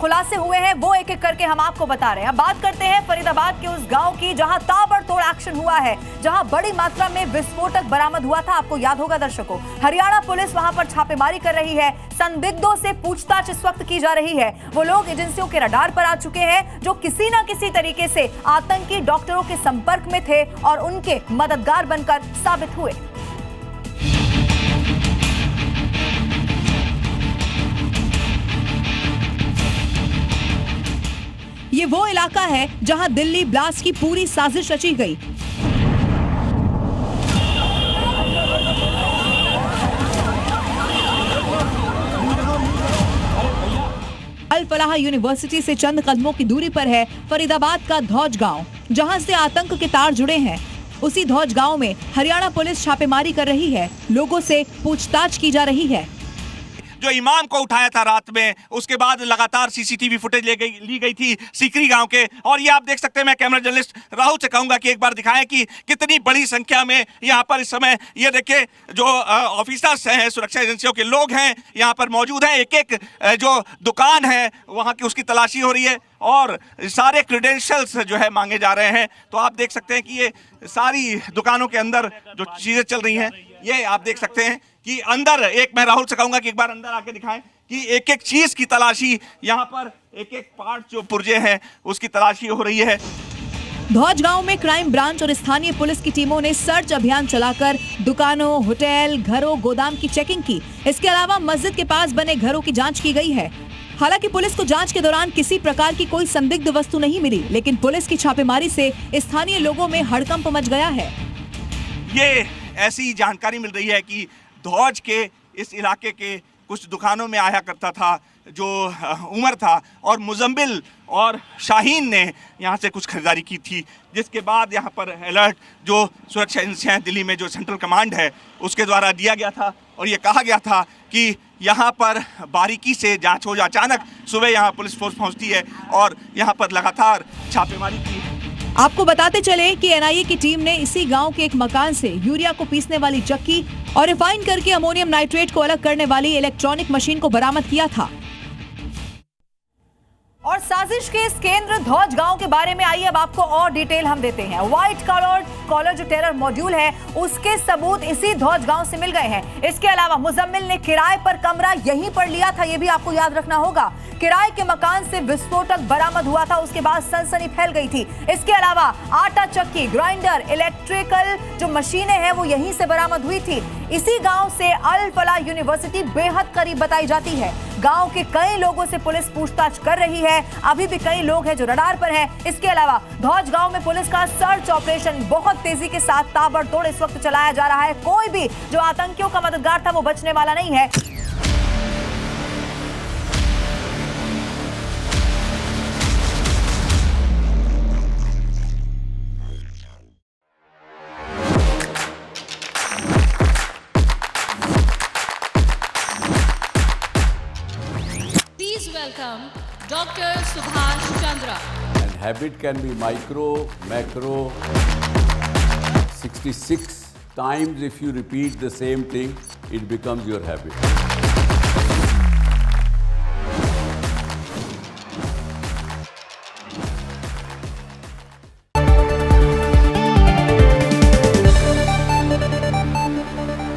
खुलासे हुए हैं वो एक एक करके हम आपको बता रहे हैं। अब बात करते हैं फरीदाबाद के उस गांव की जहां ताबड़तोड़ एक्शन हुआ है, जहां बड़ी मात्रा में विस्फोटक बरामद हुआ था। आपको याद होगा दर्शकों, हरियाणा पुलिस वहां पर छापेमारी कर रही है। संदिग्धों से पूछताछ इस वक्त की जा रही है। वो लोग एजेंसियों के रडार पर आ चुके हैं जो किसी ना किसी तरीके से आतंकी डॉक्टरों के संपर्क में थे और उनके मददगार बनकर साबित हुए। ये वो इलाका है जहां दिल्ली ब्लास्ट की पूरी साजिश रची गई। अल फलाह यूनिवर्सिटी से चंद कदमों की दूरी पर है फरीदाबाद का धौज गांव, जहां से आतंक के तार जुड़े हैं। उसी धौज गांव में हरियाणा पुलिस छापेमारी कर रही है, लोगों से पूछताछ की जा रही है। जो इमाम को उठाया था रात में, उसके बाद लगातार सीसीटीवी फुटेज ली गई थी सीकरी गांव के। और ये आप देख सकते हैं, मैं कैमरा जर्नलिस्ट राहुल से कहूंगा कि एक बार दिखाएं कि कितनी बड़ी संख्या में यहाँ पर इस समय ये देखिए जो ऑफिसर्स हैं, सुरक्षा एजेंसियों के लोग हैं यहाँ पर मौजूद हैं। एक एक जो दुकान है वहाँ की उसकी तलाशी हो रही है और सारे क्रेडेंशियल्स जो है मांगे जा रहे हैं। तो आप देख सकते हैं कि ये सारी दुकानों के अंदर जो चीजें चल रही हैं, ये आप देख सकते हैं कि अंदर एक, मैं राहुल से कहूंगा कि एक बार अंदर आके दिखाएं कि एक एक चीज की तलाशी यहाँ पर, एक एक पार्ट जो पुर्जे हैं उसकी तलाशी हो रही है। धौज गांव में क्राइम ब्रांच और स्थानीय पुलिस की टीमों ने सर्च अभियान चलाकर दुकानों, होटल, घरों, गोदाम की चेकिंग की। इसके अलावा मस्जिद के पास बने घरों की जांच की गई है। हालांकि पुलिस को जांच के दौरान किसी प्रकार की कोई संदिग्ध वस्तु नहीं मिली, लेकिन पुलिस की छापेमारी से स्थानीय लोगों में हड़कंप मच गया है। ये ऐसी जानकारी मिल रही है कि धौज के इस इलाके के कुछ दुकानों में आया करता था जो उमर था, और मुजम्मिल और शाहीन ने यहाँ से कुछ खरीदारी की थी, जिसके बाद यहाँ पर अलर्ट जो सुरक्षा एजेंसियाँ दिल्ली में जो सेंट्रल कमांड है उसके द्वारा दिया गया था और ये कहा गया था कि यहाँ पर बारीकी से जांच हो। अचानक सुबह यहाँ पुलिस फोर्स पहुँचती है और यहाँ पर लगातार छापेमारी की। आपको बताते चले कि एनआईए की टीम ने इसी गांव के एक मकान से यूरिया को पीसने वाली चक्की और रिफाइन करके अमोनियम नाइट्रेट को अलग करने वाली इलेक्ट्रॉनिक मशीन को बरामद किया था। और साजिश के इस केंद्र धौज गांव के बारे में आइए अब आपको और डिटेल हम देते हैं। व्हाइट कॉलर जो टेरर मॉड्यूल है उसके सबूत इसी धौज गांव से मिल गए हैं। इसके अलावा मुजम्मिल ने किराए पर कमरा यहीं पर लिया था, यह भी आपको याद रखना होगा। किराए के मकान से विस्फोटक बरामद हुआ था, उसके बाद सनसनी फैल गई थी। इसके अलावा आटा चक्की, ग्राइंडर, इलेक्ट्रिकल जो मशीनें हैं वो यहीं से बरामद हुई थी। इसी गांव से अल फलाह यूनिवर्सिटी बेहद करीब बताई जाती है। गांव के कई लोगों से पुलिस पूछताछ कर रही है, अभी भी कई लोग हैं जो रडार पर हैं। इसके अलावा धौज गांव में पुलिस का सर्च ऑपरेशन बहुत तेजी के साथ ताबड़तोड़ इस वक्त चलाया जा रहा है। कोई भी जो आतंकियों का मददगार था वो बचने वाला नहीं है। Welcome Dr. Subhash Chandra. And habit can be micro, macro. 66 times if you repeat the same thing, it becomes your habit.